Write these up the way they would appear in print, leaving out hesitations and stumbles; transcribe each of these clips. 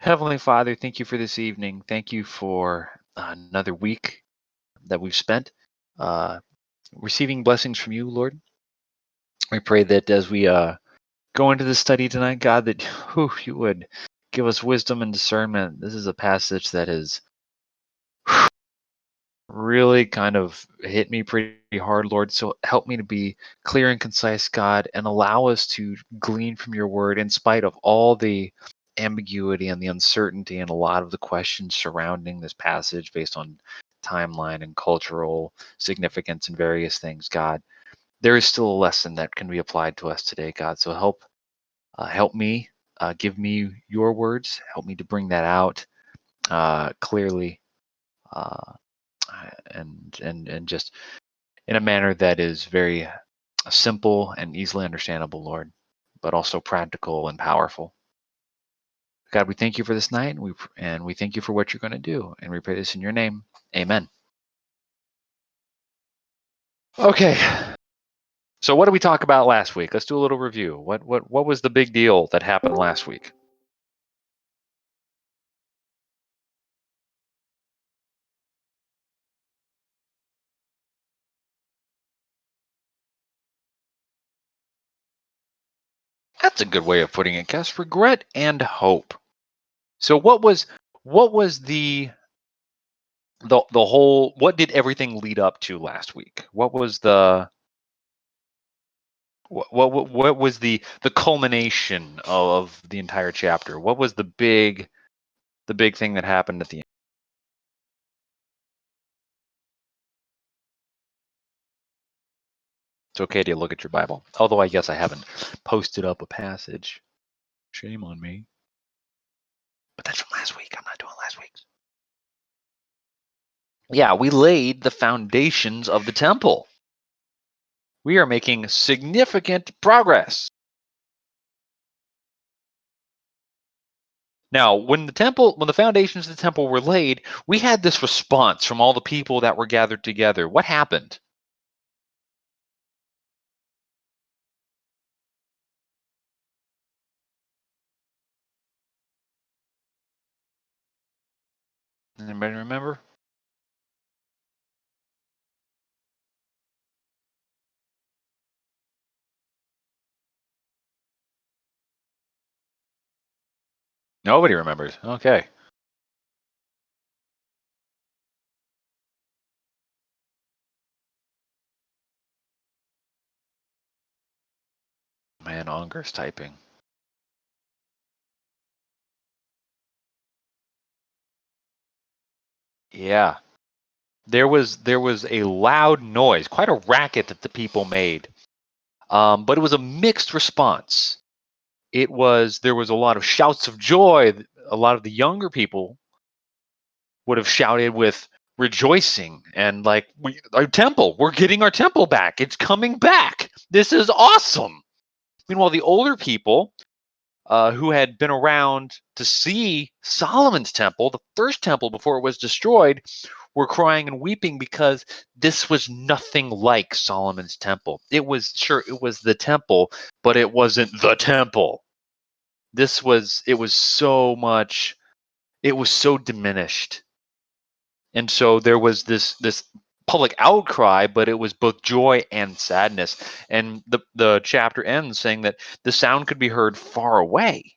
Heavenly Father, thank you for this evening. Thank you for another week that we've spent uh, receiving blessings from you, Lord. We pray that as we go into the study tonight, God, that you would give us wisdom and discernment. This is a passage that has really kind of hit me pretty hard, Lord. So help me to be clear and concise, God, and allow us to glean from your word in spite of all the ambiguity and the uncertainty and a lot of the questions surrounding this passage based on timeline and cultural significance and various things, God. There is still a lesson that can be applied to us today, God. So help me, give me your words, help me to bring that out clearly, uh, and just in a manner that is very simple and easily understandable, Lord, but also practical and powerful. God, we thank you for this night, and we thank you for what you're going to do, and we pray this in your name. Amen. Okay. So what did we talk about last week? Let's do a little review. What was the big deal that happened last week? That's a good way of putting it, Cass. Regret and hope. So what was the whole, what did everything lead up to last week? What was what was the culmination of the entire chapter? What was the big thing that happened at the end? It's okay to look at your Bible, although I guess I haven't posted up a passage. Shame on me. But that's from last week. I'm not doing last week's. Yeah, we laid the foundations of the temple. We are making significant progress. Now, when the foundations of the temple were laid, we had this response from all the people that were gathered together. What happened? Anybody remember? Nobody remembers. Okay. Man, Unger's typing. Yeah. There was a loud noise, quite a racket that the people made. But it was a mixed response. There was a lot of shouts of joy. A lot of the younger people would have shouted with rejoicing and like, our temple, we're getting our temple back. It's coming back. This is awesome. Meanwhile, the older people who had been around to see Solomon's temple, the first temple before it was destroyed, were crying and weeping because this was nothing like Solomon's temple. It was the temple, but it wasn't the temple. It was so much, it was so diminished. And so there was this public outcry, but it was both joy and sadness. And the chapter ends saying that the sound could be heard far away.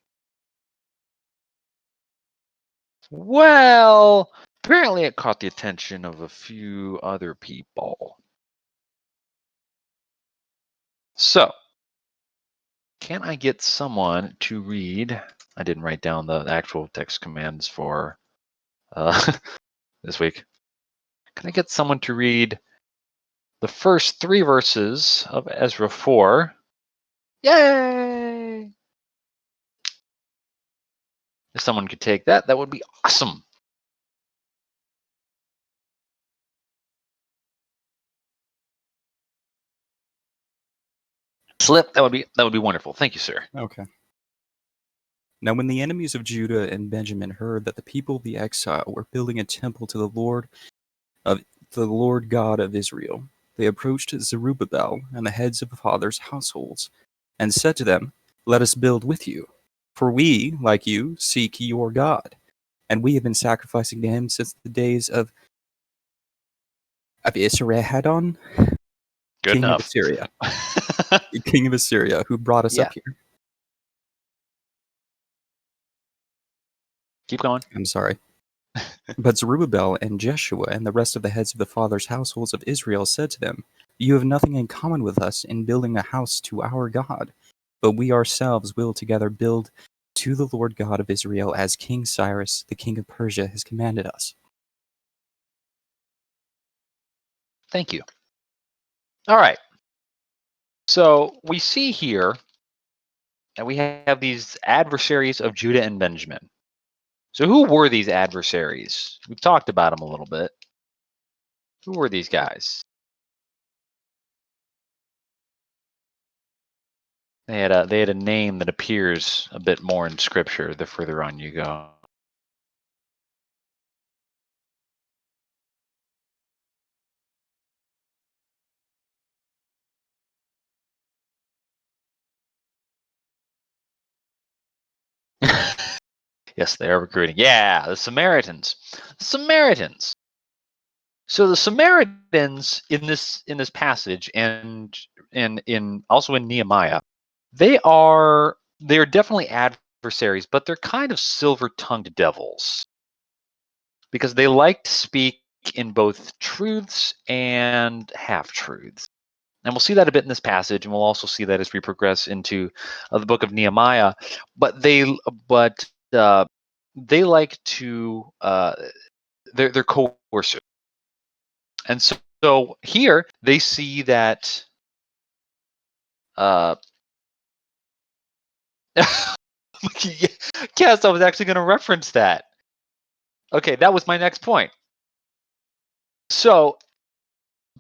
Well, apparently it caught the attention of a few other people. So, can I get someone to read? I didn't write down the actual text commands for this week. Can I get someone to read the first three verses of Ezra 4? Yay! If someone could take that, that would be awesome. Slip, that would be wonderful. Thank you, sir. Okay. Now, when the enemies of Judah and Benjamin heard that the people of the exile were building a temple of to the Lord God of Israel, they approached Zerubbabel and the heads of the fathers' households, and said to them, "Let us build with you." For we, like you, seek your God, and we have been sacrificing to him since the days of Esarhaddon, Good king of enough. Assyria. King of Assyria, who brought us Yeah. up here. Keep going. I'm sorry. But Zerubbabel and Jeshua and the rest of the heads of the fathers' households of Israel said to them, You have nothing in common with us in building a house to our God, but we ourselves will together build to the Lord God of Israel as King Cyrus, the king of Persia, has commanded us. Thank you. All right. So we see here that we have these adversaries of Judah and Benjamin. So who were these adversaries? We've talked about them a little bit. Who were these guys? They had a name that appears a bit more in scripture the further on you go. Yes, they are recruiting. Yeah, the Samaritans. The Samaritans. So the Samaritans in this passage and in also in Nehemiah, they're definitely adversaries, but they're kind of silver-tongued devils because they like to speak in both truths and half-truths. And we'll see that a bit in this passage, and we'll also see that as we progress into the book of Nehemiah. But they like to they're coercive, and so here they see that. Uh, yes, I was actually going to reference that. Okay, that was my next point. So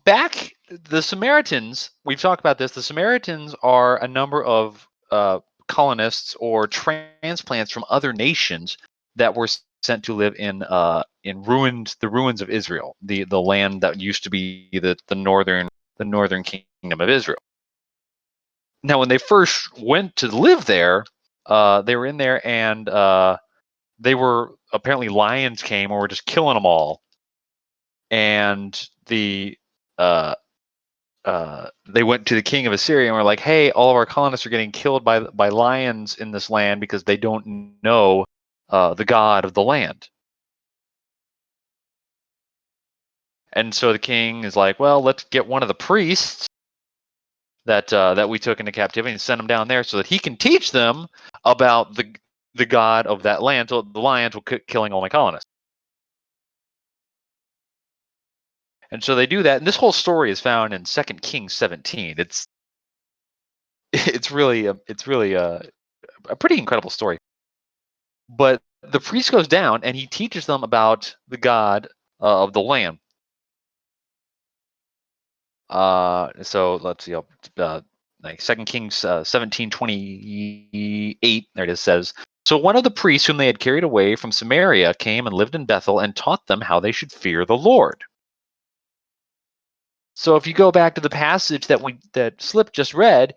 back the Samaritans, we've talked about this. The Samaritans are a number of colonists or transplants from other nations that were sent to live in the ruins of Israel, the land that used to be the northern kingdom of Israel. Now, when they first went to live there, they were in there and they were apparently lions came and were just killing them all, and they went to the king of Assyria and were like, "Hey, all of our colonists are getting killed by lions in this land because they don't know the God of the land." And so the king is like, "Well, let's get one of the priests that we took into captivity and send him down there so that he can teach them about the God of that land." So the lions will quit killing all my colonists. And so they do that, and this whole story is found in 2 Kings 17. It's really a pretty incredible story. But the priest goes down and he teaches them about the God of the land. So let's see, like 2 Kings 17:28. There it is. Says, so one of the priests whom they had carried away from Samaria came and lived in Bethel and taught them how they should fear the Lord. So if you go back to the passage that Slip just read,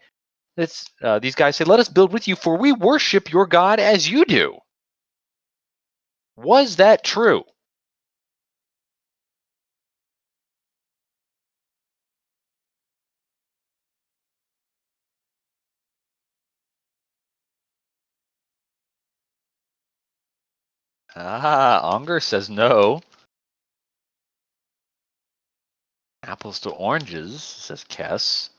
these guys say, "Let us build with you, for we worship your God as you do." Was that true? Unger says no. Apples to oranges, says Kess.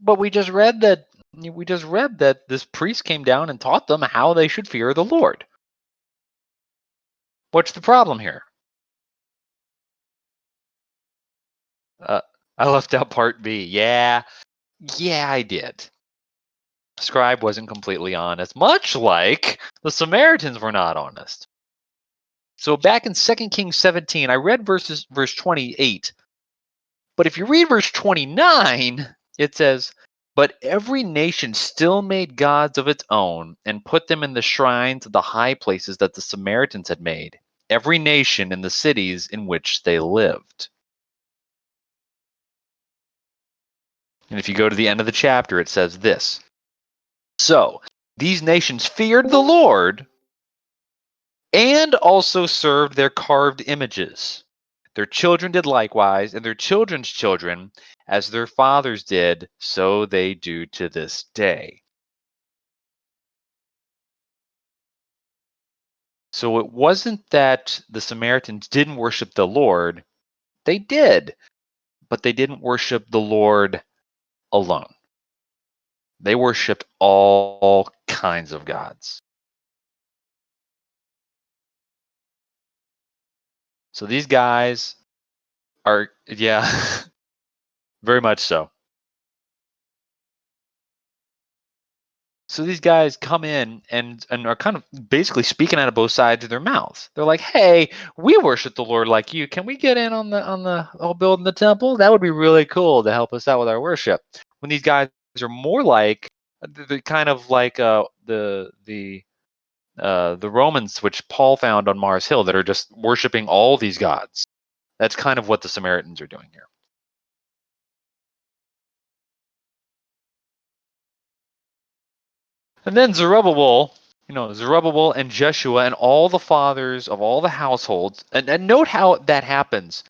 But we just read that this priest came down and taught them how they should fear the Lord. What's the problem here? Uh, I left out part B. Yeah, I did. Scribe wasn't completely honest, much like the Samaritans were not honest. So back in 2 Kings 17, I read verse 28. But if you read verse 29, it says, "But every nation still made gods of its own and put them in the shrines of the high places that the Samaritans had made, every nation in the cities in which they lived." And if you go to the end of the chapter, it says this: So these nations feared the Lord and also served their carved images. Their children did likewise, and their children's children, as their fathers did, so they do to this day. So it wasn't that the Samaritans didn't worship the Lord, they did, but they didn't worship the Lord alone. They worshiped all kinds of gods. So these guys are, yeah, very much so. So these guys come in and are kind of basically speaking out of both sides of their mouths. They're like, "Hey, we worship the Lord like you. Can we get in on the whole building the temple? That would be really cool to help us out with our worship." When these guys are more like the kind of like the Romans, which Paul found on Mars Hill, that are just worshiping all these gods. That's kind of what the Samaritans are doing here. And then Zerubbabel, Zerubbabel and Jeshua and all the fathers of all the households, and note how that happens.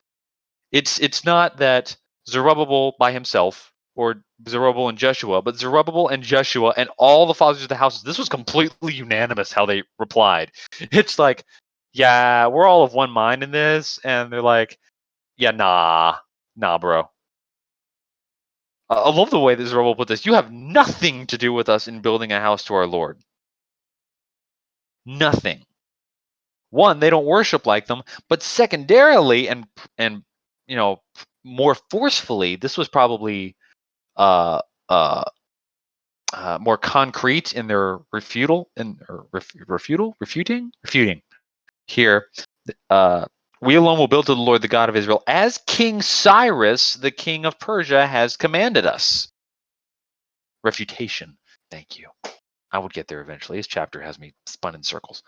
It's not that Zerubbabel by himself or Zerubbabel and Jeshua, but Zerubbabel and Jeshua and all the fathers of the houses. This was completely unanimous how they replied. It's like, yeah, we're all of one mind in this, and they're like, yeah, nah, bro. I love the way that Zerubbabel put this. You have nothing to do with us in building a house to our Lord. Nothing. One, they don't worship like them, but secondarily and more forcefully, this was probably uh, uh, more concrete in their refuting here. Uh, we alone will build to the Lord, the God of Israel, as King Cyrus, the king of Persia, has commanded us. Refutation. Thank you. I would get there eventually. This chapter has me spun in circles.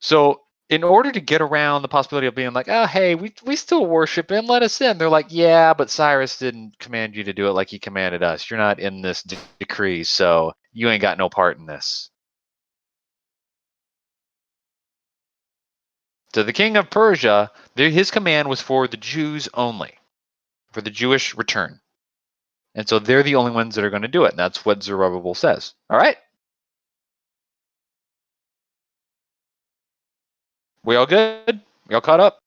So in order to get around the possibility of being like, oh, hey, we still worship him, let us in. They're like, yeah, but Cyrus didn't command you to do it like he commanded us. You're not in this decree, so you ain't got no part in this. So the king of Persia, his command was for the Jews only, for the Jewish return. And so they're the only ones that are going to do it. And that's what Zerubbabel says. All right? We all good? We all caught up?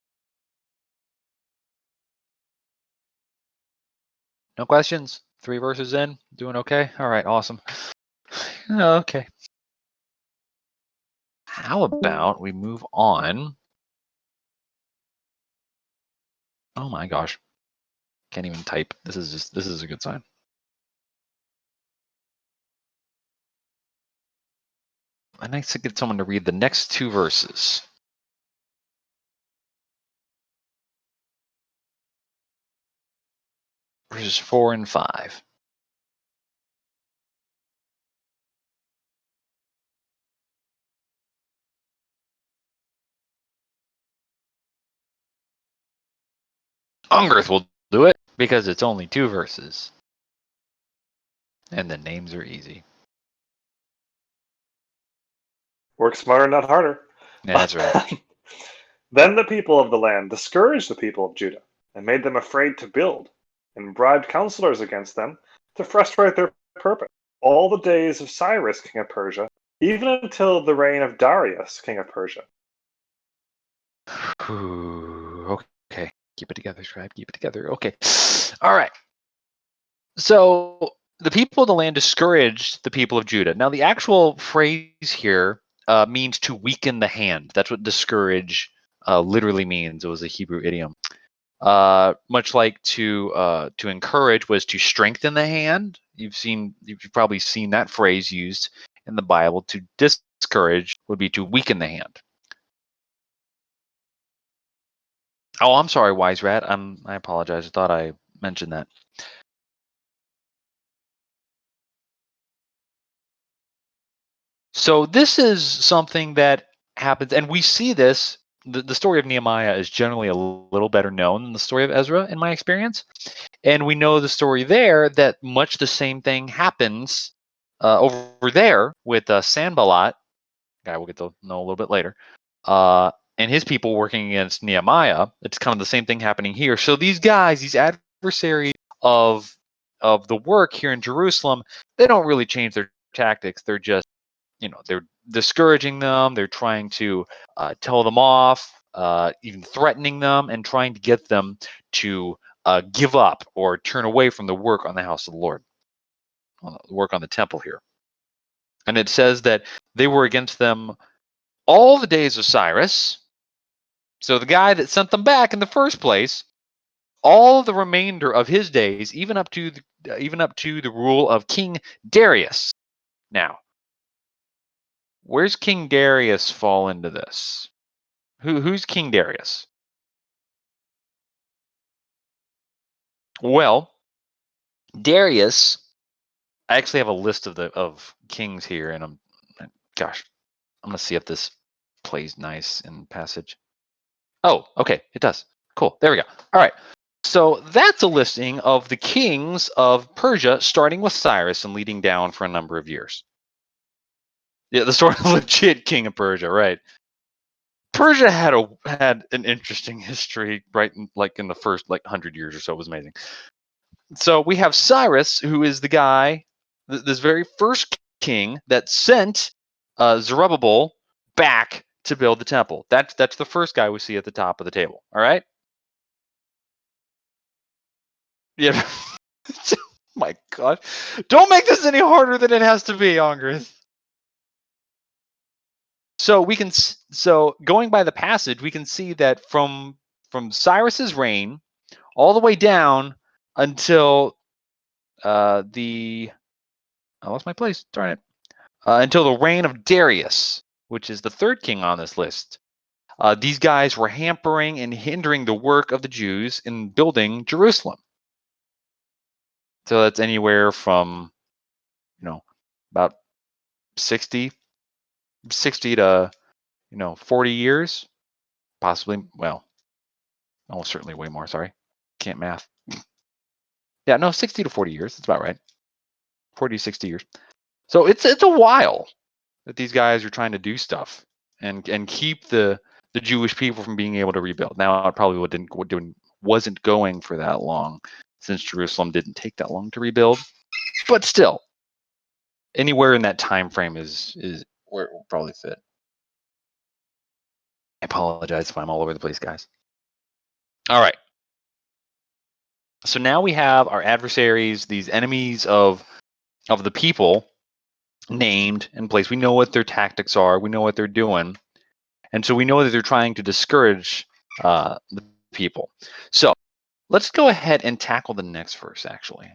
No questions? 3 verses in? Doing okay? All right, awesome. Okay. How about we move on? Oh my gosh. Can't even type. This is a good sign. I'd like to get someone to read the next 2 verses. Verses 4 and 5. Ungarth will do it because it's only 2 verses. And the names are easy. Work smarter, not harder. Yeah, that's right. Then the people of the land discouraged the people of Judah and made them afraid to build, and bribed counselors against them to frustrate their purpose. All the days of Cyrus, king of Persia, even until the reign of Darius, king of Persia. Okay. Keep it together, Scribe. Keep it together. Okay. All right. So the people of the land discouraged the people of Judah. Now, the actual phrase here means to weaken the hand. That's what discourage literally means. It was a Hebrew idiom. Much like to encourage was to strengthen the hand. You've probably seen that phrase used in the Bible. To discourage would be to weaken the hand. Oh, I'm sorry, Wise Rat. I apologize. I thought I mentioned that. So this is something that happens, and we see this. The story of Nehemiah is generally a little better known than the story of Ezra, in my experience. And we know the story there that much the same thing happens over there with Sanballat, guy we'll get to know a little bit later, and his people working against Nehemiah. It's kind of the same thing happening here. So these guys, these adversaries of the work here in Jerusalem, they don't really change their tactics. They're just, they're discouraging them. They're trying to tell them off, even threatening them, and trying to get them to give up or turn away from the work on the house of the Lord, on the work on the temple here. And it says that they were against them all the days of Cyrus. So the guy that sent them back in the first place, all the remainder of his days, even up to the rule of King Darius. Now, where's King Darius fall into this? Who's King Darius? Well, Darius, I actually have a list of kings here, and I'm gonna see if this plays nice in passage. Oh, okay, it does. Cool. There we go. All right. So that's a listing of the kings of Persia, starting with Cyrus and leading down for a number of years. Yeah, the sort of legit king of Persia, right? Persia had an interesting history, right? In the first 100 years or so, it was amazing. So we have Cyrus, who is the guy, this very first king that sent Zerubbabel back to build the temple. That's the first guy we see at the top of the table. All right. Yeah. My God, don't make this any harder than it has to be, Angrith. So going by the passage, we can see that from Cyrus's reign all the way down until I lost my place. Darn it. Until the reign of Darius, which is the third king on this list. These guys were hampering and hindering the work of the Jews in building Jerusalem. So that's anywhere from, about 60 to 40 years, possibly. Well, almost certainly way more. Sorry, can't math. Yeah, no, 60 to 40 years. That's about right. 40 to 60 years. So it's a while that these guys are trying to do stuff and keep the Jewish people from being able to rebuild. Now it probably wasn't going for that long, since Jerusalem didn't take that long to rebuild. But still, anywhere in that time frame is where it will probably fit. I apologize if I'm all over the place, guys. All right. So now we have our adversaries, these enemies of the people, named and placed. We know what their tactics are. We know what they're doing. And so we know that they're trying to discourage the people. So let's go ahead and tackle the next verse, actually.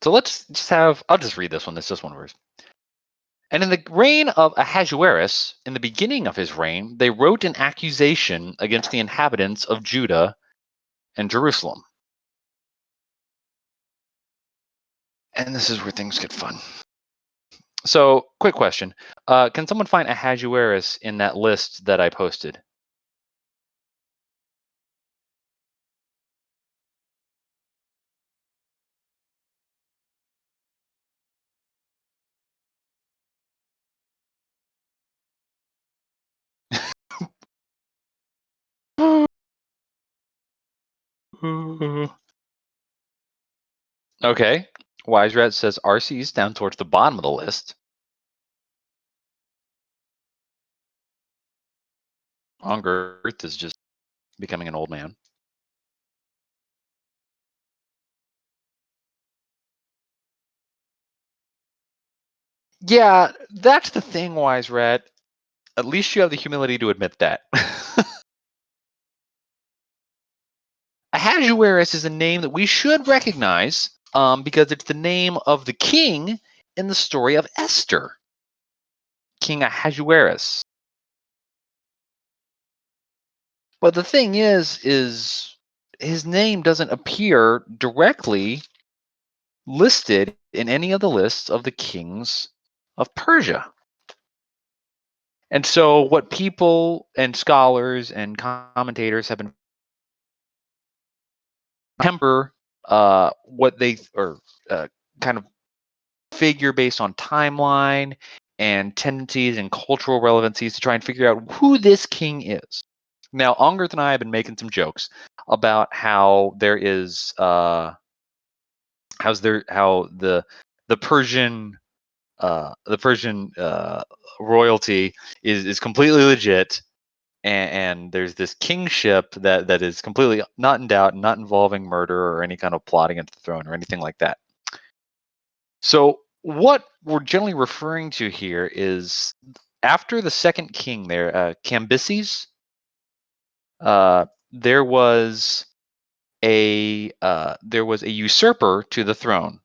So let's just I'll just read this one. This is just one verse. And in the reign of Ahasuerus, in the beginning of his reign, they wrote an accusation against the inhabitants of Judah and Jerusalem. And this is where things get fun. So, quick question. Can someone find Ahasuerus in that list that I posted? Okay. Wise Rat says RC is down towards the bottom of the list. Ongirth is just becoming an old man. Yeah, that's the thing, Wise Rat. At least you have the humility to admit that. Ahasuerus is a name that we should recognize because it's the name of the king in the story of Esther. King Ahasuerus. But the thing is his name doesn't appear directly listed in any of the lists of the kings of Persia. And so what people and scholars and commentators have been temper what they or kind of figure based on timeline and tendencies and cultural relevancies to try and figure out who this king is. Now, Ungarth and I have been making some jokes about how there is how the Persian royalty is completely legit, and there's this kingship that is completely not in doubt, not involving murder or any kind of plotting at the throne or anything like that. So what we're generally referring to here is after the second king there, Cambyses, there was a usurper to the throne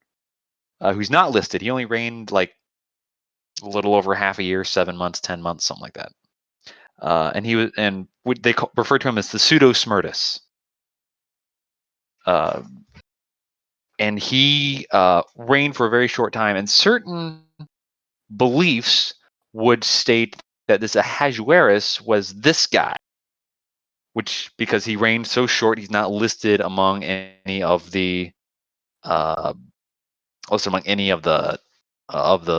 who's not listed. He only reigned like a little over half a year, 7 months, 10 months, something like that. And he was, and they refer to him as the pseudo Smerdis. And he reigned for a very short time, and certain beliefs would state that this Ahasuerus was this guy, which because he reigned so short, he's not listed among any of the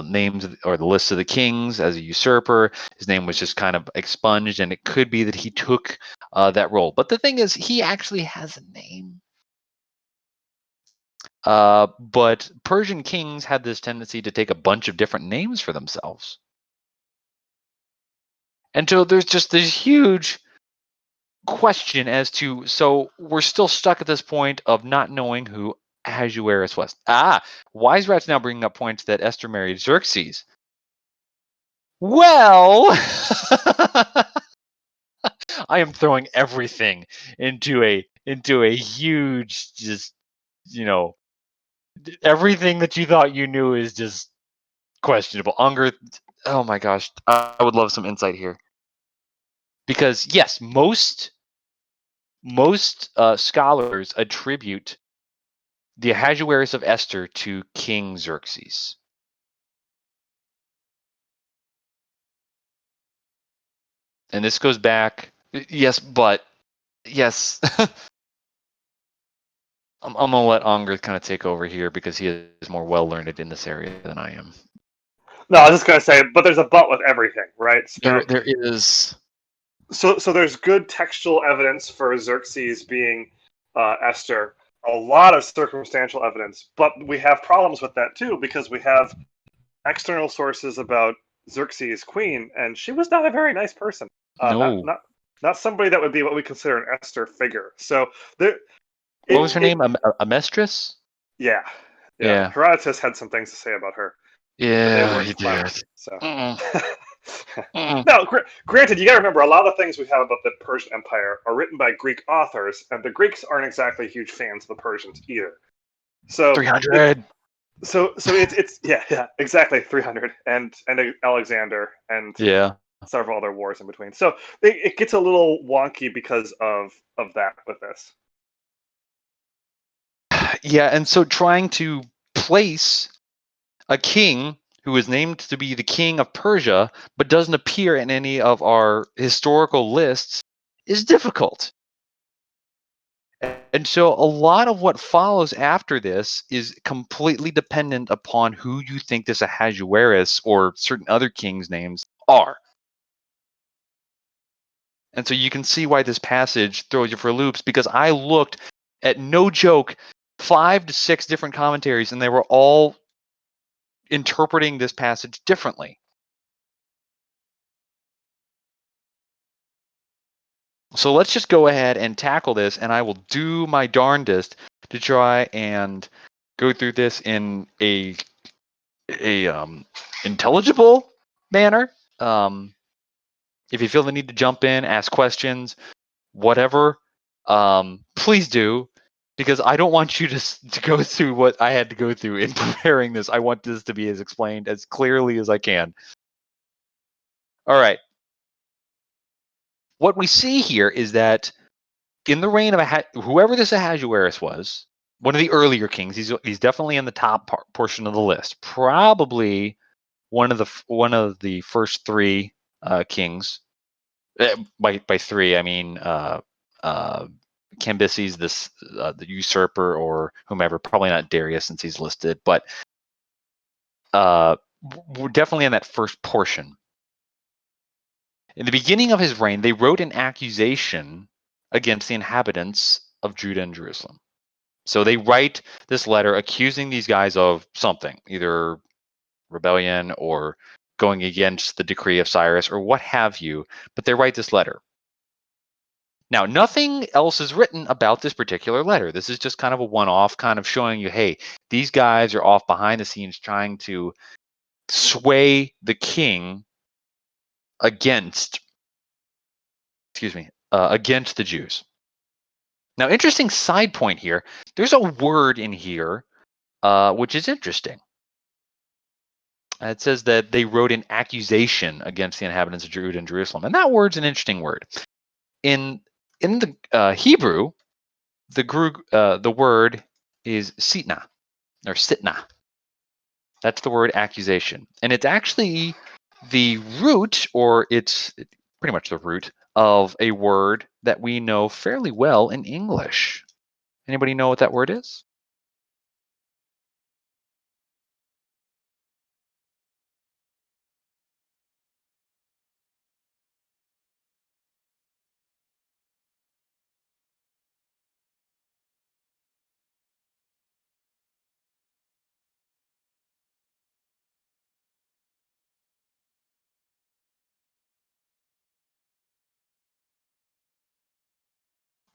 names or the list of the kings as a usurper. His name was just kind of expunged, and it could be that he took that role. But the thing is, he actually has a name. But Persian kings had this tendency to take a bunch of different names for themselves. And so there's just this huge question as to, so we're still stuck at this point of not knowing who Ahasuerus was. Wise Rat's now bringing up points that Esther married Xerxes. Well, I am throwing everything into a huge, just, everything that you thought you knew is just questionable. Unger, oh my gosh, I would love some insight here. Because yes, most scholars attribute the Ahasuerus of Esther to King Xerxes. And this goes back, yes. I'm gonna let Unger kind of take over here because he is more well learned in this area than I am. No, I was just gonna say, but there's a but with everything, right? So, There is. So there's good textual evidence for Xerxes being Esther. A lot of circumstantial evidence, but we have problems with that too because we have external sources about Xerxes' queen, and she was not a very nice person. No. Not somebody that would be what we consider an Esther figure. So there. What was her name? Amestris? Yeah. Yeah. Herodotus had some things to say about her. Yeah, he did. So. Now, granted, you got to remember a lot of the things we have about the Persian Empire are written by Greek authors, and the Greeks aren't exactly huge fans of the Persians either. So 300. So it's yeah, exactly 300 and Alexander and several other wars in between. So it gets a little wonky because of that with this. Yeah, and so trying to place a king who is named to be the king of Persia but doesn't appear in any of our historical lists is difficult. And so a lot of what follows after this is completely dependent upon who you think this Ahasuerus or certain other kings' names are. And so you can see why this passage throws you for loops, because I looked at, no joke, 5 to 6 different commentaries, and they were all interpreting this passage differently. So let's just go ahead and tackle this, and I will do my darndest to try and go through this in a intelligible manner. If you feel the need to jump in, ask questions, whatever, please do, because I don't want you to go through what I had to go through in preparing this. I want this to be as explained as clearly as I can. All right. What we see here is that in the reign of whoever this Ahasuerus was, one of the earlier kings, he's definitely in the top portion of the list. Probably one of the first 3 kings. By three, I mean Cambyses, the usurper, or whomever. Probably not Darius since he's listed, but we're definitely in that first portion. In the beginning of his reign, they wrote an accusation against the inhabitants of Judah and Jerusalem. So they write this letter accusing these guys of something, either rebellion or going against the decree of Cyrus or what have you, but they write this letter. Now, nothing else is written about this particular letter. This is just kind of a one-off, kind of showing you, hey, these guys are off behind the scenes trying to sway the king against the Jews. Now, interesting side point here. There's a word in here which is interesting. It says that they wrote an accusation against the inhabitants of Judah and Jerusalem, and that word's an interesting word. In the Hebrew, the word is sitna or sitna. That's the word accusation, and it's actually the root, or it's pretty much the root of a word that we know fairly well in English. Anybody know what that word is?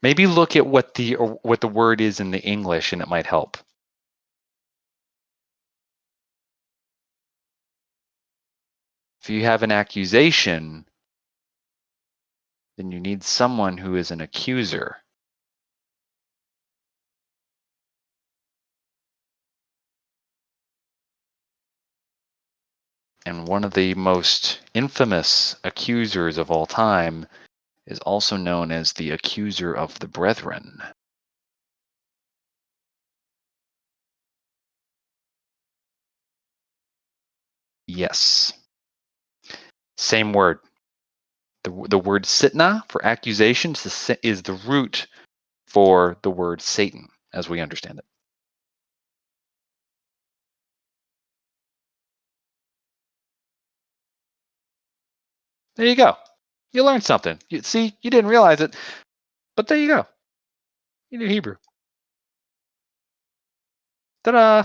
Maybe look at what the word is in the English, and it might help. If you have an accusation, then you need someone who is an accuser. And one of the most infamous accusers of all time is also known as the accuser of the brethren. Yes. Same word. The word sitna for accusations is the root for the word Satan, as we understand it. There you go. You learned something. You didn't realize it, but there you go. You knew Hebrew. Ta-da!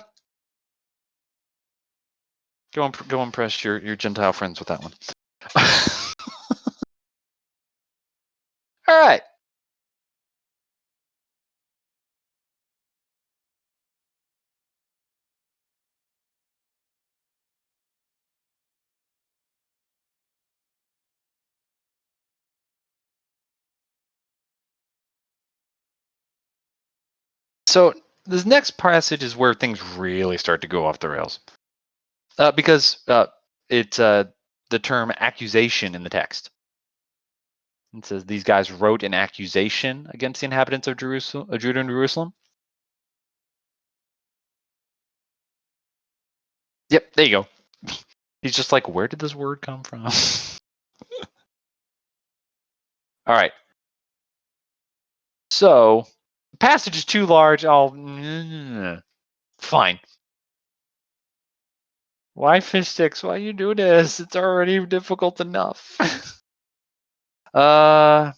Go impress your Gentile friends with that one. All right. So this next passage is where things really start to go off the rails, because it's the term accusation in the text. It says these guys wrote an accusation against the inhabitants of Jerusalem, of Judah and Jerusalem. Yep, there you go. He's just like, where did this word come from? All right. So the passage is too large. Fine. Why fish sticks? Why you do this? It's already difficult enough. I'm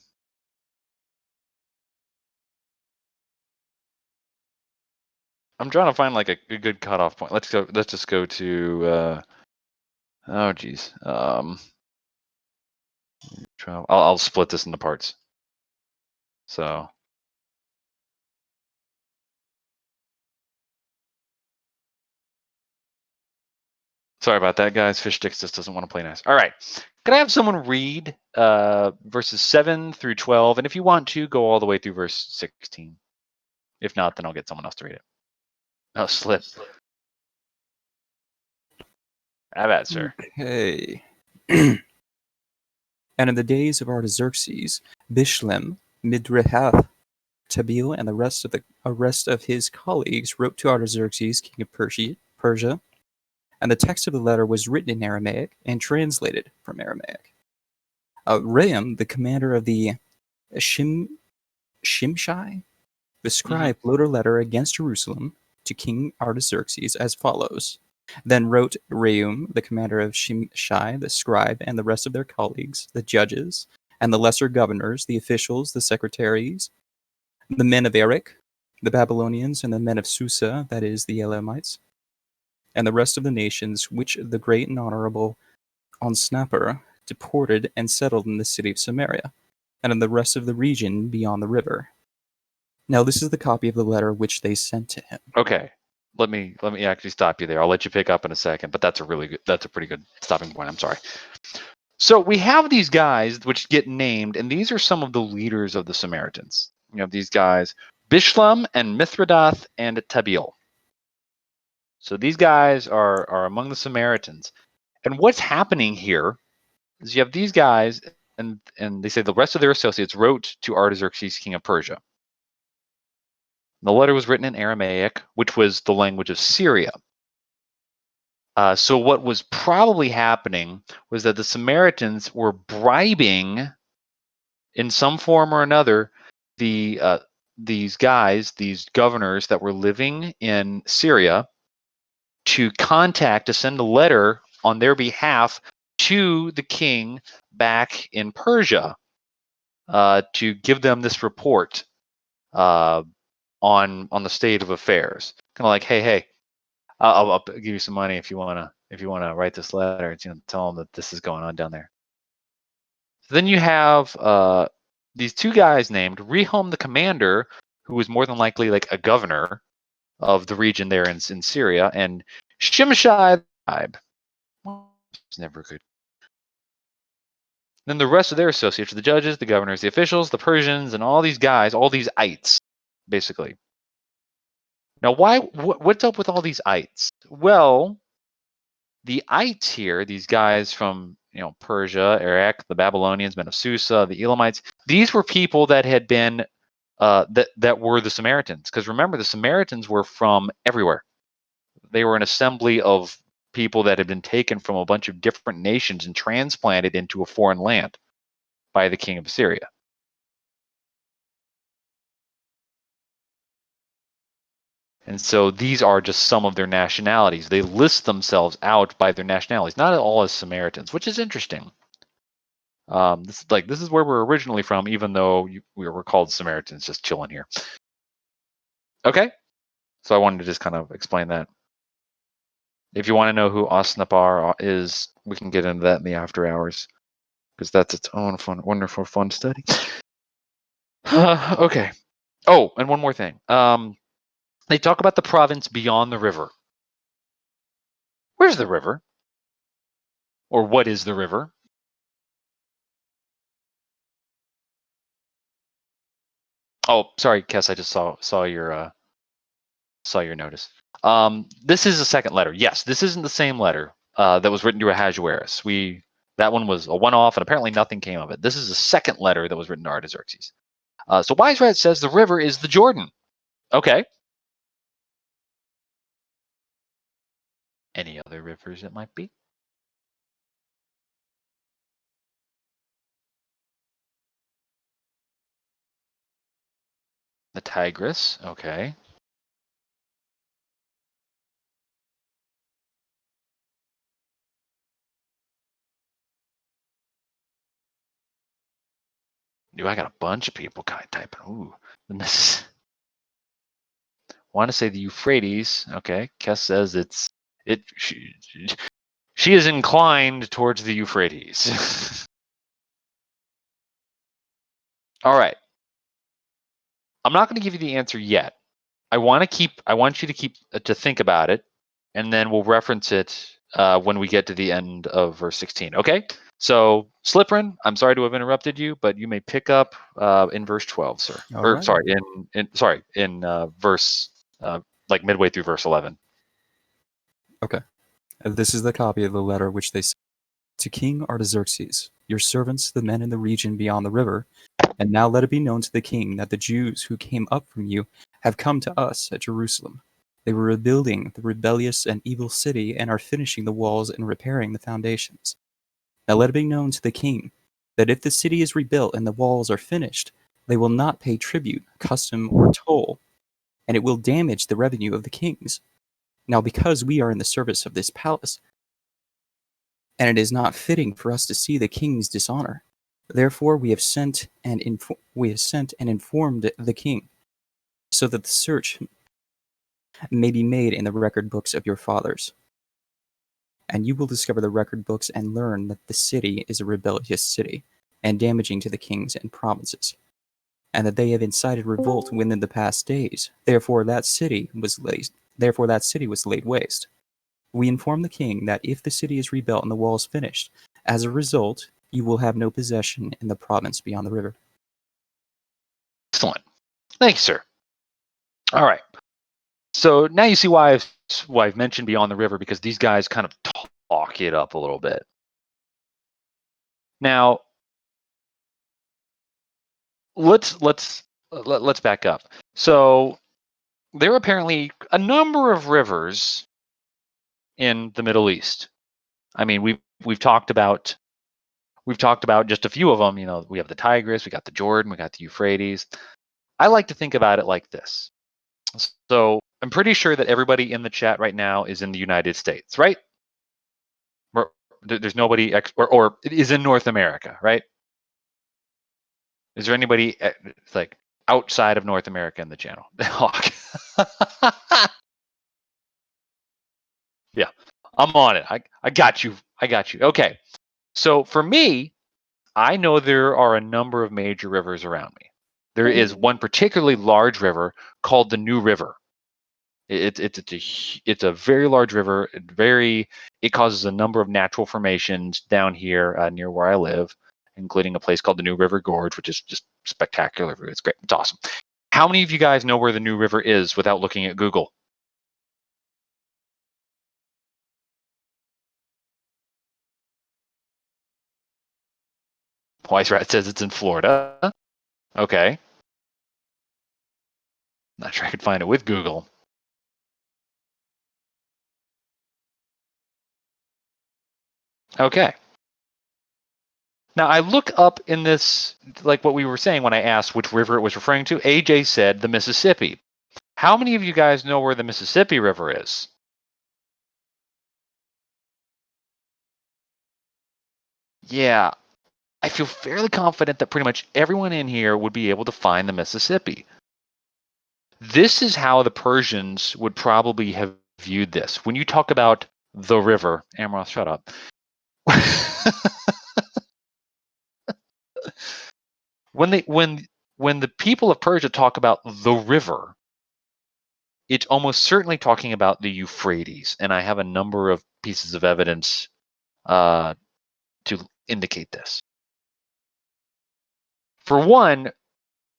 trying to find like a good cutoff point. Let's just go to oh geez. I'll split this into parts. So sorry about that, guys. Fish sticks just doesn't want to play nice. All right. Could I have someone read verses 7 through 12? And if you want to, go all the way through verse 16. If not, then I'll get someone else to read it. Oh, slip. Have at, sir. Okay. And in the days of Artaxerxes, Bishlem, Midrehath, Tabeel, and the rest of his colleagues wrote to Artaxerxes, king of Persia, and the text of the letter was written in Aramaic and translated from Aramaic. Rehum, the commander of the Shimshai, the scribe, wrote a letter against Jerusalem to King Artaxerxes as follows. Then wrote Rehum, the commander of Shimshai, the scribe, and the rest of their colleagues, the judges, and the lesser governors, the officials, the secretaries, the men of Erech, the Babylonians, and the men of Susa, that is, the Elamites, and the rest of the nations which the great and honorable Onsnapper deported and settled in the city of Samaria, and in the rest of the region beyond the river. Now this is the copy of the letter which they sent to him. Okay. Let me actually stop you there. I'll let you pick up in a second, but that's a pretty good stopping point. I'm sorry. So we have these guys which get named, and these are some of the leaders of the Samaritans. You have these guys, Bishlam and Mithridath and Tabeel. So these guys are among the Samaritans. And what's happening here is you have these guys, and they say the rest of their associates wrote to Artaxerxes, king of Persia. The letter was written in Aramaic, which was the language of Syria. So what was probably happening was that the Samaritans were bribing, in some form or another, these guys, these governors that were living in Syria, to send a letter on their behalf to the king back in Persia, to give them this report on the state of affairs. Kind of like, hey, I'll give you some money if you wanna write this letter. It's, tell them that this is going on down there. So then you have these two guys named Rehum the commander, who was more than likely like a governor of the region there in Syria, and Shimshai the scribe. It's never good. Then the rest of their associates, the judges, the governors, the officials, the Persians, and all these guys, all these ites, basically. Now, what's up with all these ites? Well, the ites here, these guys from Persia, Erech, the Babylonians, men of Susa, the Elamites, these were people that had been that were the Samaritans. Because remember, the Samaritans were from everywhere. They were an assembly of people that had been taken from a bunch of different nations and transplanted into a foreign land by the king of Assyria. And so these are just some of their nationalities. They list themselves out by their nationalities, not all as Samaritans, which is interesting. This is where we're originally from, even though we were called Samaritans, just chilling here. Okay, so I wanted to just kind of explain that. If you want to know who Osnapar is, we can get into that in the after hours, because that's its own wonderful fun study. Okay. Oh, and one more thing. They talk about the province beyond the river. Where's the river? Or what is the river? Oh, sorry, Kess. I just saw your notice. This is a second letter. Yes, this isn't the same letter that was written to Ahasuerus. That one was a one-off, and apparently nothing came of it. This is a second letter that was written to Artaxerxes. So Wise Rat says the river is the Jordan. Okay. Any other rivers it might be? The Tigris. Okay. Dude, I got a bunch of people kind of typing. Ooh. Want to say the Euphrates. Okay. Kess says she is inclined towards the Euphrates. All right. I'm not going to give you the answer yet. I want you to think about it, and then we'll reference it when we get to the end of verse 16. Okay? So, Sliprin, I'm sorry to have interrupted you, but you may pick up in verse 12, sir. All Or right. sorry, in verse like midway through verse 11. Okay. This is the copy of the letter which they sent to King Artaxerxes, your servants, the men in the region beyond the river. And now let it be known to the king that the Jews who came up from you have come to us at Jerusalem. They were rebuilding the rebellious and evil city and are finishing the walls and repairing the foundations. Now let it be known to the king that if the city is rebuilt and the walls are finished, they will not pay tribute, custom, or toll, and it will damage the revenue of the kings. Now, because we are in the service of this palace, and it is not fitting for us to see the king's dishonor, therefore we have sent and informed the king, so that the search may be made in the record books of your fathers. And you will discover the record books and learn that the city is a rebellious city, and damaging to the kings and provinces, and that they have incited revolt within the past days. Therefore that city was laid waste. We inform the king that if the city is rebuilt and the walls finished, as a result, you will have no possession in the province beyond the river. Excellent. Thank you, sir. All right. So now you see why I've mentioned beyond the river, because these guys kind of talk it up a little bit. Now, let's back up. So there are apparently a number of rivers in the Middle East. I mean, we've talked about just a few of them. You know, we have the Tigris, we got the Jordan, we got the Euphrates. I like to think about it like this. So I'm pretty sure that everybody in the chat right now is in the United States, right? There's nobody or it is in North America, right? Is there anybody like outside of North America in the channel? Yeah, I'm on it. I got you. Okay. So for me, I know there are a number of major rivers around me. There is one particularly large river called the New River. It's a very large river. It causes a number of natural formations down here near where I live, including a place called the New River Gorge, which is just spectacular. It's great. It's awesome. How many of you guys know where the New River is without looking at Google? Wise Rat says it's in Florida. Okay. Not sure I could find it with Google. Okay. Now I look up in this, like what we were saying when I asked which river it was referring to, AJ said the Mississippi. How many of you guys know where the Mississippi River is? Yeah, I feel fairly confident that pretty much everyone in here would be able to find the Mississippi. This is how the Persians would probably have viewed this. When you talk about the river, Amroth, shut up. when the people of Persia talk about the river, it's almost certainly talking about the Euphrates, and I have a number of pieces of evidence to indicate this. For one,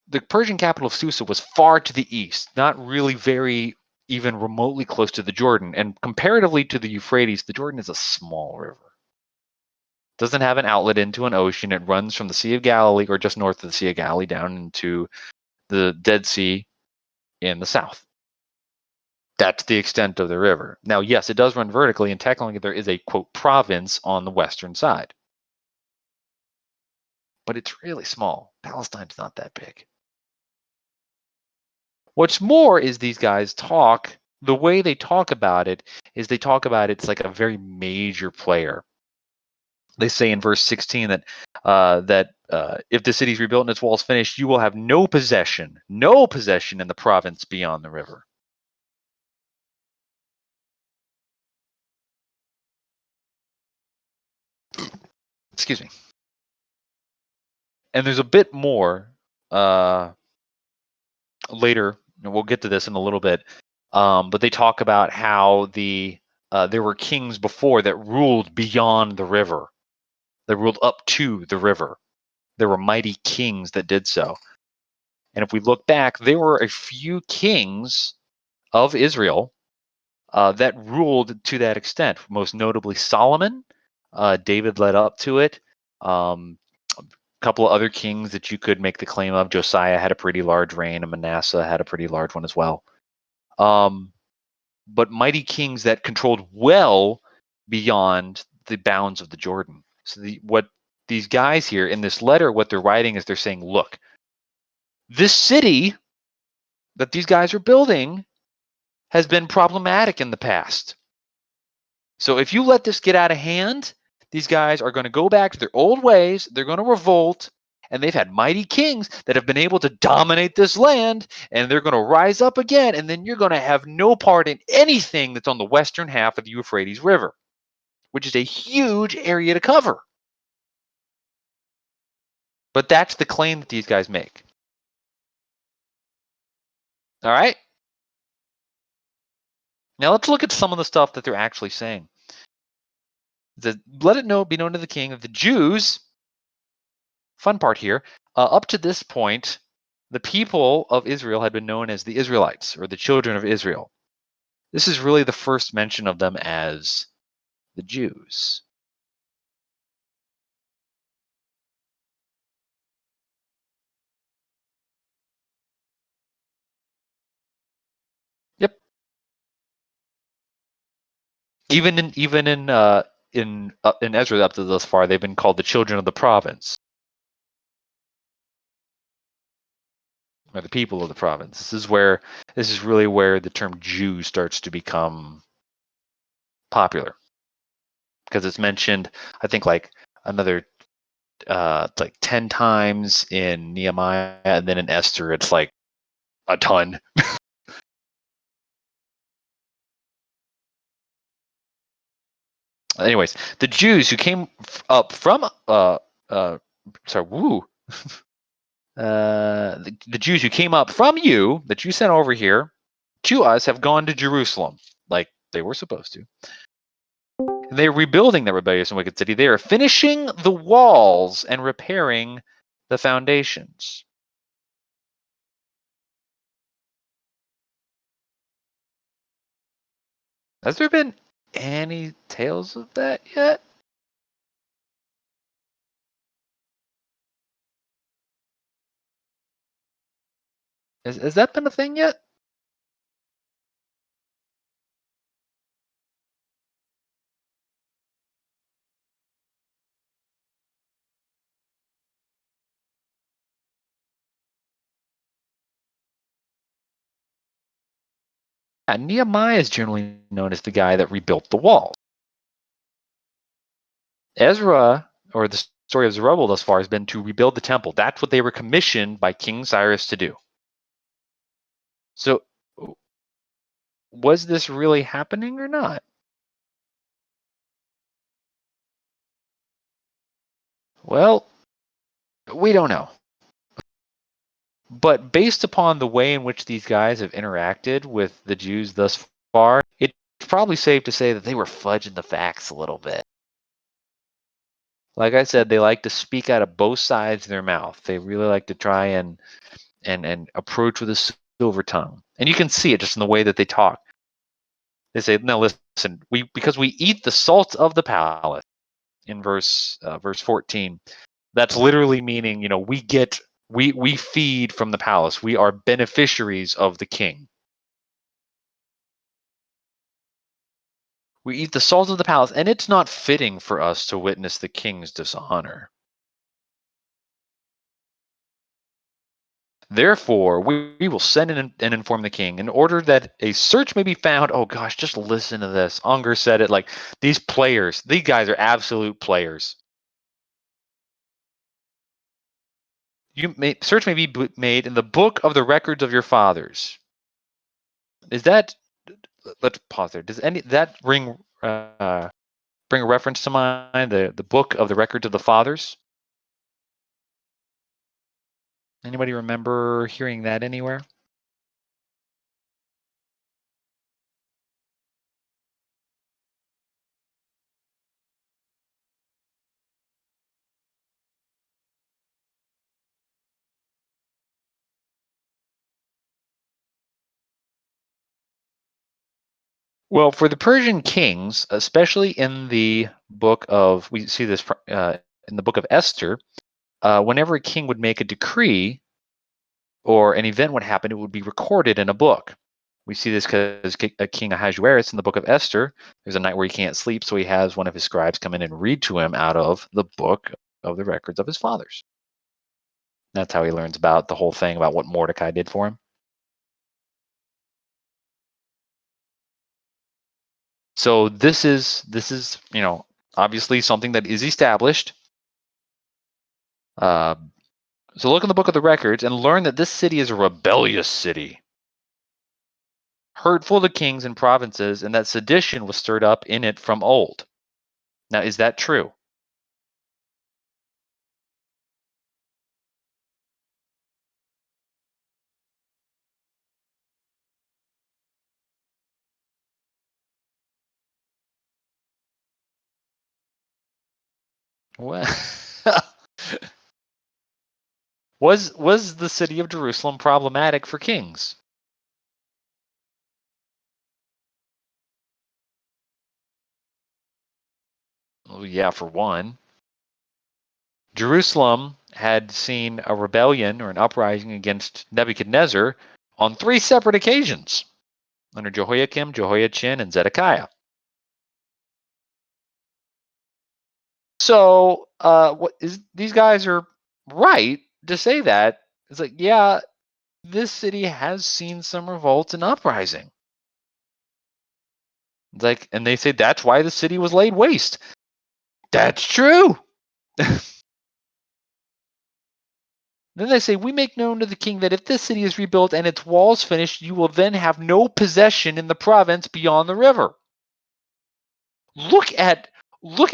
the Persian capital of Susa was far to the east, not really very even remotely close to the Jordan, and comparatively to the Euphrates, the Jordan is a small river. It doesn't have an outlet into an ocean. It runs from the Sea of Galilee, or just north of the Sea of Galilee, down into the Dead Sea in the south. That's the extent of the river. Now, yes, it does run vertically, and technically there is a, quote, province on the western side. But it's really small. Palestine's not that big. What's more is these guys talk, the way they talk about it is they talk about it's like a very major player. They say in verse 16 that if the city's rebuilt and its walls finished, you will have no possession in the province beyond the river. Excuse me. And there's a bit more later, and we'll get to this in a little bit, but they talk about how there were kings before that ruled beyond the river. They ruled up to the river. There were mighty kings that did so. And if we look back, there were a few kings of Israel that ruled to that extent. Most notably Solomon. David led up to it. A couple of other kings that you could make the claim of. Josiah had a pretty large reign, and Manasseh had a pretty large one as well. But mighty kings that controlled well beyond the bounds of the Jordan. So what these guys here in this letter, what they're writing is they're saying, look, this city that these guys are building has been problematic in the past. So if you let this get out of hand, these guys are going to go back to their old ways. They're going to revolt. And they've had mighty kings that have been able to dominate this land. And they're going to rise up again. And then you're going to have no part in anything that's on the western half of the Euphrates River, which is a huge area to cover. But that's the claim that these guys make. All right? Now let's look at some of the stuff that they're actually saying. Let it be known to the king that the Jews, fun part here, up to this point, the people of Israel had been known as the Israelites, or the children of Israel. This is really the first mention of them as the Jews. Yep. Even in Ezra up to thus far, they've been called the children of the province, or the people of the province. This is really where the term Jew starts to become popular, because it's mentioned, I think, like another like 10 times in Nehemiah, and then in Esther it's like a ton. Anyways, the Jews who came up from the Jews who came up from you, that you sent over here to us, have gone to Jerusalem like they were supposed to. And they're rebuilding the rebellious and wicked city. They are finishing the walls and repairing the foundations. Has there been any tales of that yet? Has that been a thing yet? Nehemiah is generally known as the guy that rebuilt the wall. Ezra, or the story of Zerubbabel thus far, has been to rebuild the temple. That's what they were commissioned by King Cyrus to do. So, was this really happening or not? Well, we don't know. But based upon the way in which these guys have interacted with the Jews thus far, it's probably safe to say that they were fudging the facts a little bit. Like I said, they like to speak out of both sides of their mouth. They really like to try and approach with a silver tongue. And you can see it just in the way that they talk. They say, no, listen, because we eat the salt of the palace in verse 14. That's literally meaning, we feed from the palace. We are beneficiaries of the king. We eat the salt of the palace, and it's not fitting for us to witness the king's dishonor. Therefore, we will send and inform the king in order that a search may be found. Oh gosh, just listen to this. Unger said it like these guys are absolute players. Search may be made in the book of the records of your fathers. Let's pause there. Does that bring a reference to mind, the book of the records of the fathers? Anybody remember hearing that anywhere? Well, for the Persian kings, especially in the book of, we see this in the book of Esther, whenever a king would make a decree or an event would happen, it would be recorded in a book. We see this because King Ahasuerus in the book of Esther, there's a night where he can't sleep, so he has one of his scribes come in and read to him out of the book of the records of his fathers. That's how he learns about the whole thing about what Mordecai did for him. So this is obviously something that is established. So look in the book of the records and learn that this city is a rebellious city, hurtful to kings and provinces, and that sedition was stirred up in it from old. Now, is that true? Well, was the city of Jerusalem problematic for kings? Well, yeah, for one. Jerusalem had seen a rebellion or an uprising against Nebuchadnezzar on 3 separate occasions under Jehoiakim, Jehoiachin, and Zedekiah. So, these guys are right to say that. It's like, yeah, this city has seen some revolt and uprising. It's like, and they say that's why the city was laid waste. That's true. Then they say, we make known to the king that if this city is rebuilt and its walls finished, you will then have no possession in the province beyond the river. Look at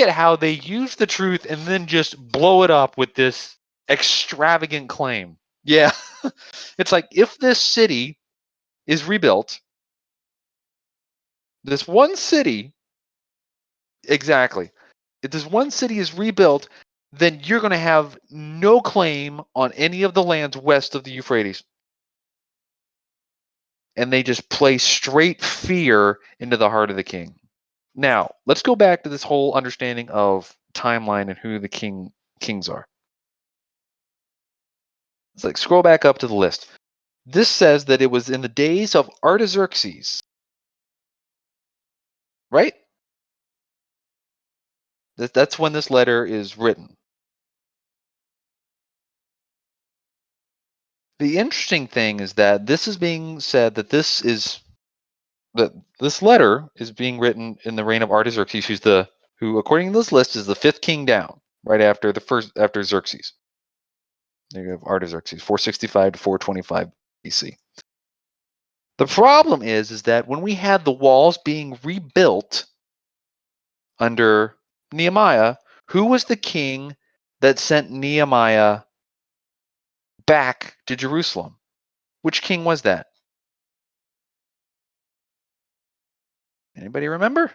how they use the truth and then just blow it up with this extravagant claim. Yeah. It's like, if this city is rebuilt, this one city, exactly. If this one city is rebuilt, then you're going to have no claim on any of the lands west of the Euphrates. And they just play straight fear into the heart of the king. Now, let's go back to this whole understanding of timeline and who the kings are. It's like, scroll back up to the list. This says that it was in the days of Artaxerxes, right? That's when this letter is written. The interesting thing is that this is being said that this letter is being written in the reign of Artaxerxes, who according to this list is the 5th king down, right after after Xerxes. There you have Artaxerxes, 465 to 425 BC. The problem is that when we had the walls being rebuilt under Nehemiah, who was the king that sent Nehemiah back to Jerusalem? Which king was that? Anybody remember?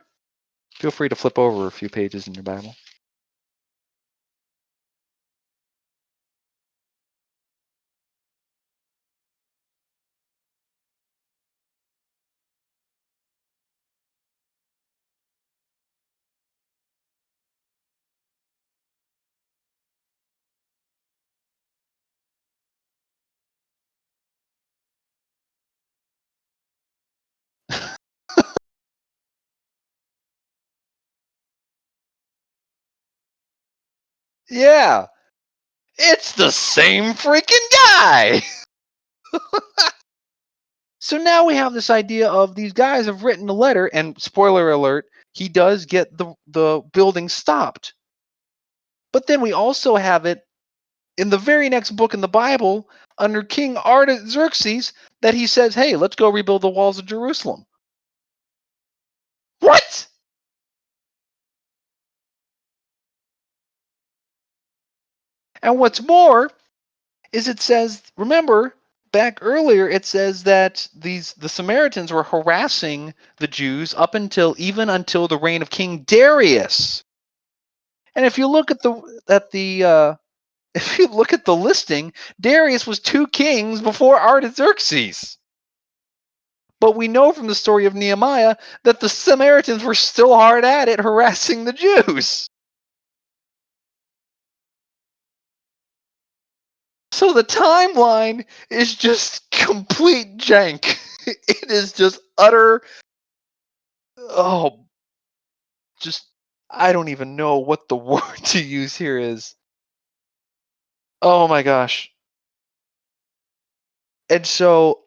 Feel free to flip over a few pages in your Bible. Yeah, it's the same freaking guy. So now we have this idea of these guys have written a letter, and spoiler alert, he does get the building stopped. But then we also have it in the very next book in the Bible under King Artaxerxes that he says, hey, let's go rebuild the walls of Jerusalem. What? And what's more is it says, remember, back earlier it says that the Samaritans were harassing the Jews even until the reign of King Darius. And if you look at if you look at the listing, Darius was 2 kings before Artaxerxes. But we know from the story of Nehemiah that the Samaritans were still hard at it harassing the Jews. So the timeline is just complete jank. It is just utter, I don't even know what the word to use here is. Oh my gosh. And so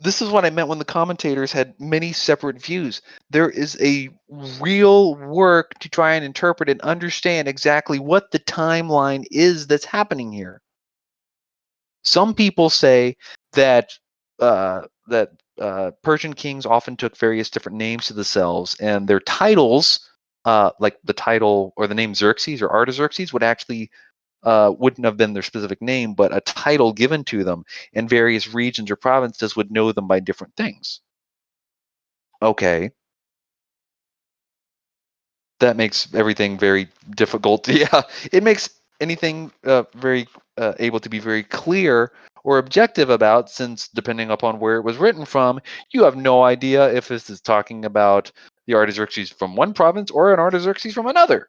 this is what I meant when the commentators had many separate views. There is a real work to try and interpret and understand exactly what the timeline is that's happening here. Some people say that Persian kings often took various different names to themselves, and their titles, like the title or the name Xerxes or Artaxerxes, would actually wouldn't have been their specific name, but a title given to them, and various regions or provinces would know them by different things. Okay, that makes everything very difficult. Yeah, it makes anything very able to be very clear or objective about, since depending upon where it was written from, you have no idea if this is talking about the Artaxerxes from one province or an Artaxerxes from another.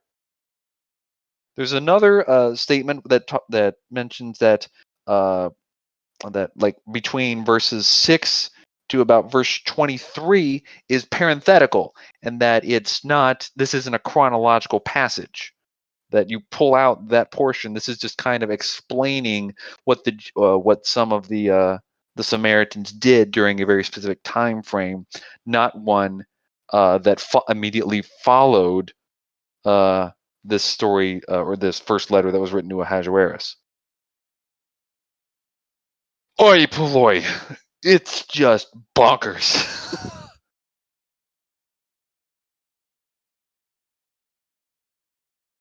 There's another statement that mentions that that like between verses 6 to about verse 23 is parenthetical, and that this isn't a chronological passage, that you pull out that portion. This is just kind of explaining what some of the Samaritans did during a very specific time frame, not one that immediately followed uh, this story or this first letter that was written to Ahasuerus. Oi polloi, it's just bonkers.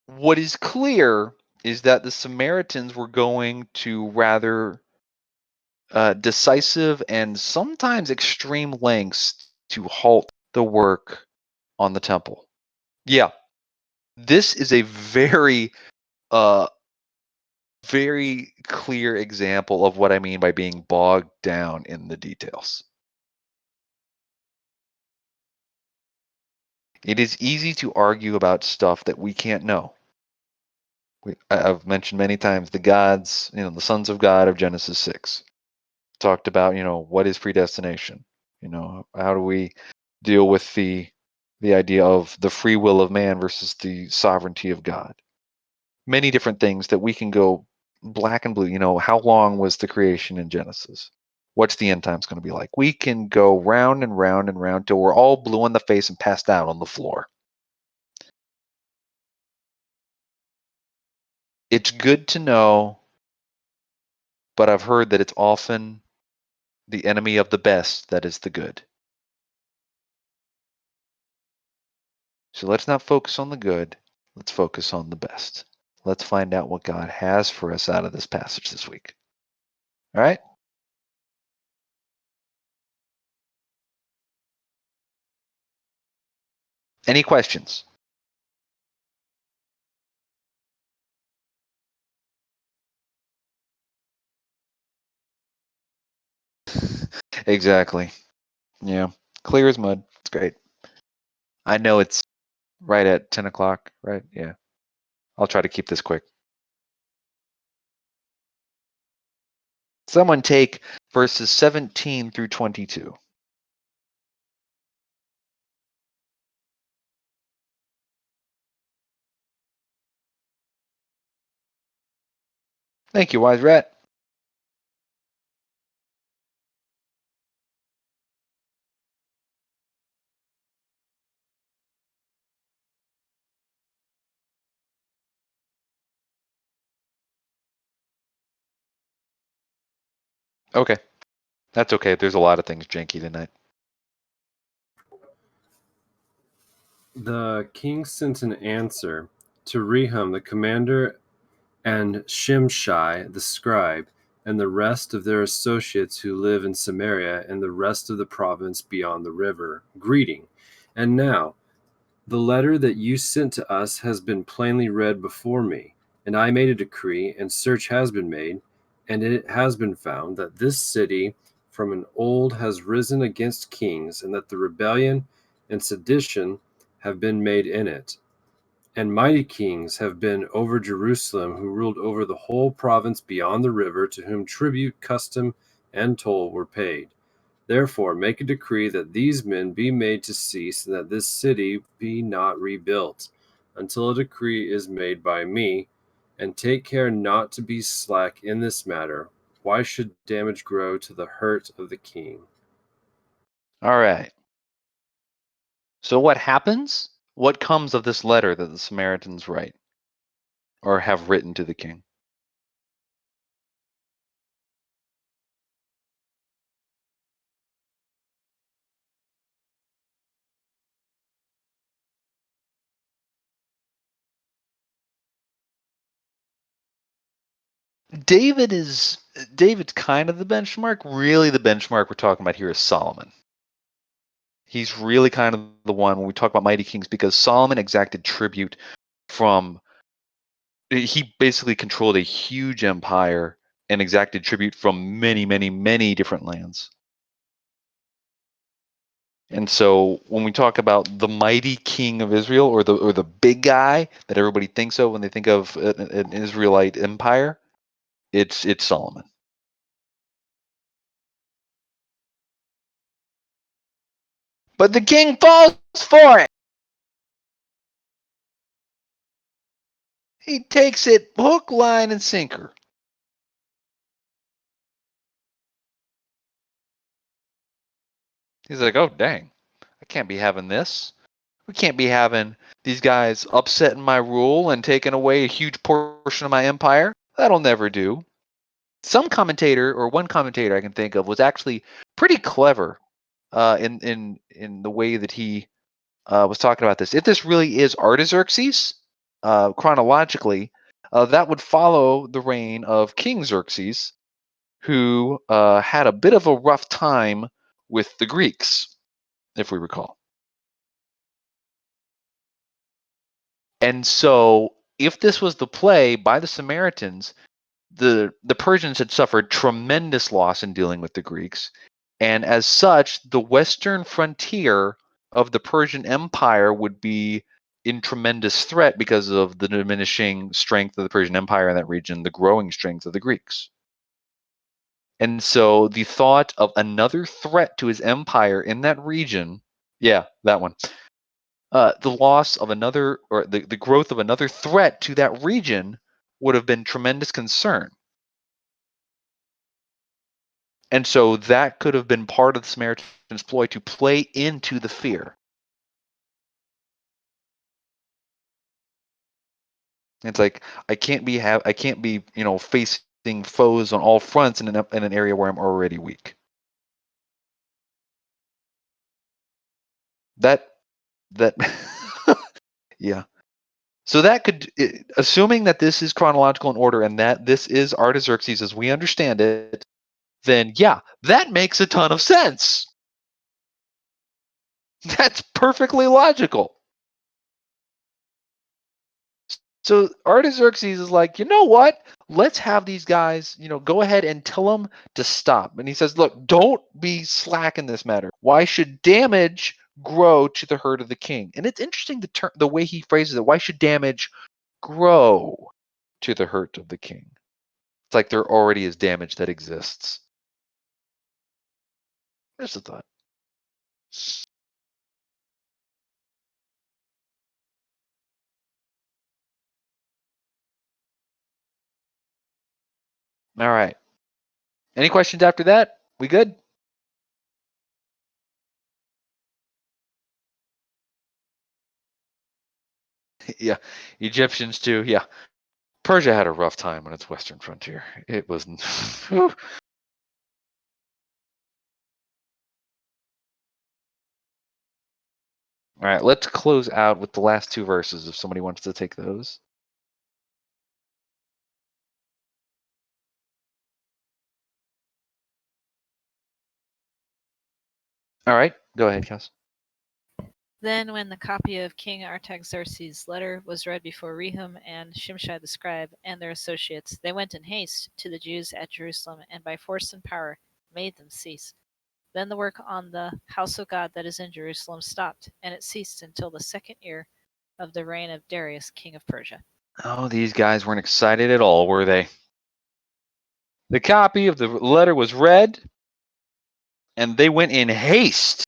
What is clear is that the Samaritans were going to rather decisive and sometimes extreme lengths to halt the work on the temple. Yeah, this is a uh, very clear example of what I mean by being bogged down in the details. It is easy to argue about stuff that we can't know. I've mentioned many times the gods, the sons of God of Genesis 6. Talked about, what is predestination? How do we deal with the idea of the free will of man versus the sovereignty of God? Many different things that we can go black and blue. How long was the creation in Genesis? What's the end times going to be like? We can go round and round and round till we're all blue in the face and passed out on the floor. It's good to know, but I've heard that it's often the enemy of the best that is the good. So let's not focus on the good. Let's focus on the best. Let's find out what God has for us out of this passage this week. All right? Any questions? Exactly. Yeah. Clear as mud. It's great. I know it's right at 10 o'clock, right? Yeah. I'll try to keep this quick. Someone take verses 17 through 22. Thank you, Wise Rat. Okay. That's okay. There's a lot of things janky tonight. The king sent an answer to Rehum the commander and Shimshai the scribe and the rest of their associates who live in Samaria and the rest of the province beyond the river, greeting. And now, the letter that you sent to us has been plainly read before me, and I made a decree, and search has been made, and it has been found that this city from an old has risen against kings, and that the rebellion and sedition have been made in it. And mighty kings have been over Jerusalem, who ruled over the whole province beyond the river, to whom tribute, custom, and toll were paid. Therefore make a decree that these men be made to cease, and that this city be not rebuilt, until a decree is made by me, and take care not to be slack in this matter. Why should damage grow to the hurt of the king? All right. So what happens? What comes of this letter that the Samaritans write or have written to the king? David's kind of the benchmark. Really, the benchmark we're talking about here is Solomon. He's really kind of the one when we talk about mighty kings, because Solomon exacted tribute from. He basically controlled a huge empire and exacted tribute from many, many, many different lands. And so when we talk about the mighty king of Israel, or the big guy that everybody thinks of when they think of an Israelite empire, it's Solomon. But the king falls for it. He takes it hook, line, and sinker. He's like, oh, dang, I can't be having this. We can't be having these guys upsetting my rule and taking away a huge portion of my empire. That'll never do. One commentator I can think of was actually pretty clever in the way that he was talking about this. If this really is Artaxerxes, chronologically, that would follow the reign of King Xerxes, who had a bit of a rough time with the Greeks, if we recall. And so, if this was the play by the Samaritans, the Persians had suffered tremendous loss in dealing with the Greeks, and as such, the western frontier of the Persian Empire would be in tremendous threat because of the diminishing strength of the Persian Empire in that region, the growing strength of the Greeks. And so the thought of another threat to his empire in that region, yeah, that one, the loss of another, or the growth of another threat to that region would have been tremendous concern. And so that could have been part of the Samaritans' ploy to play into the fear. It's like I can't be facing foes on all fronts in an area where I'm already weak. That yeah. So that could, assuming that this is chronological in order and that this is Artaxerxes as we understand it, then yeah, that makes a ton of sense. That's perfectly logical. So Artaxerxes is like, you know what? Let's have these guys, go ahead and tell them to stop. And he says, look, don't be slack in this matter. Why should damage grow to the hurt of the king? And it's interesting the way he phrases it. Why should damage grow to the hurt of the king? It's like there already is damage that exists. Just a thought. All right. Any questions after that? We good? Yeah. Egyptians too. Yeah. Persia had a rough time on its western frontier. It was. All right. Let's close out with the last two verses if somebody wants to take those. All right. Go ahead, Cass. Then when the copy of King Artaxerxes' letter was read before Rehum and Shimshai the scribe and their associates, they went in haste to the Jews at Jerusalem, and by force and power made them cease. Then the work on the house of God that is in Jerusalem stopped, and it ceased until the 2nd year of the reign of Darius, king of Persia. Oh, these guys weren't excited at all, were they? The copy of the letter was read, and they went in haste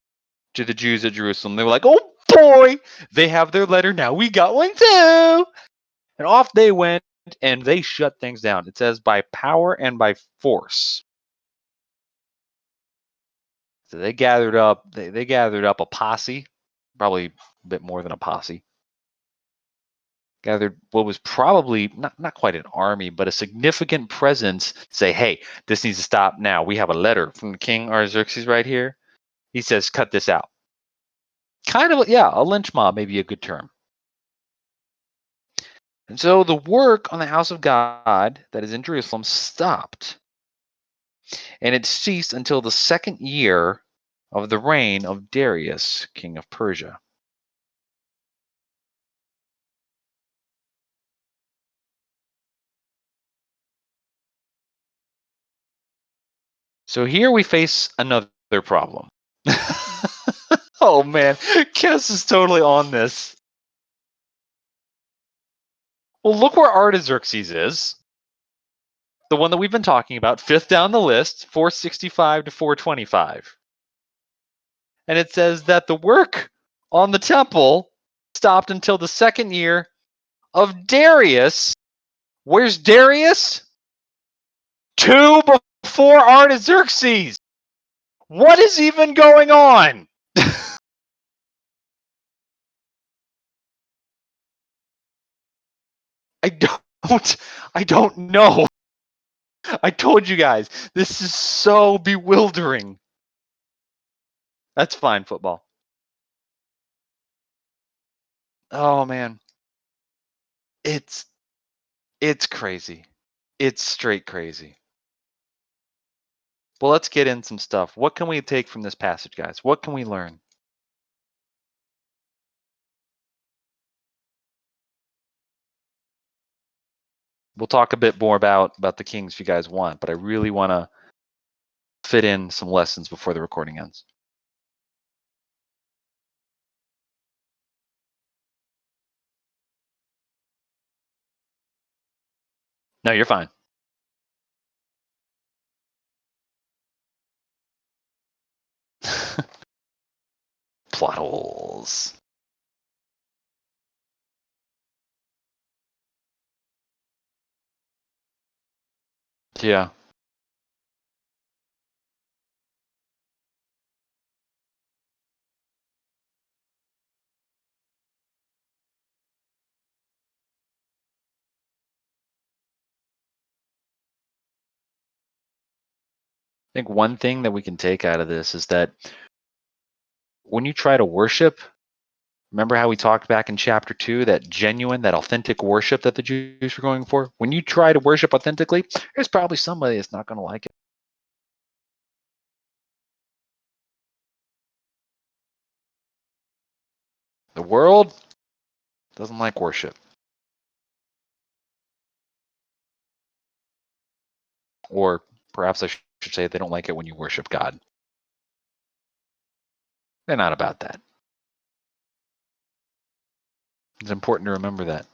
to the Jews at Jerusalem. They were like, oh boy, they have their letter now. We got one too. And off they went and they shut things down. It says by power and by force. So they gathered up. They gathered up a posse, probably a bit more than a posse. Gathered what was probably not quite an army, but a significant presence. Say, hey, this needs to stop now. We have a letter from King Artaxerxes right here. He says, cut this out. Kind of, yeah, a lynch mob may be a good term. And so the work on the house of God that is in Jerusalem stopped. And it ceased until the second year of the reign of Darius, king of Persia. So here we face another problem. Oh man, Kes is totally on this. Well, look where Artaxerxes is. The one that we've been talking about, fifth down the list, 465 to 425. And it says that the work on the temple stopped until the second year of Darius. Where's Darius? 2 before Artaxerxes. What is even going on? I don't know. I told you guys, this is so bewildering. That's fine, football. Oh man. It's crazy. It's straight crazy. Well, let's get in some stuff. What can we take from this passage, guys? What can we learn? We'll talk a bit more about the kings if you guys want, but I really want to fit in some lessons before the recording ends. No, you're fine. Plot holes. Yeah. I think one thing that we can take out of this is that when you try to worship, remember how we talked back in chapter 2, that genuine, that authentic worship that the Jews were going for? When you try to worship authentically, there's probably somebody that's not going to like it. The world doesn't like worship. Or perhaps I should say they don't like it when you worship God. They're not about that. It's important to remember that.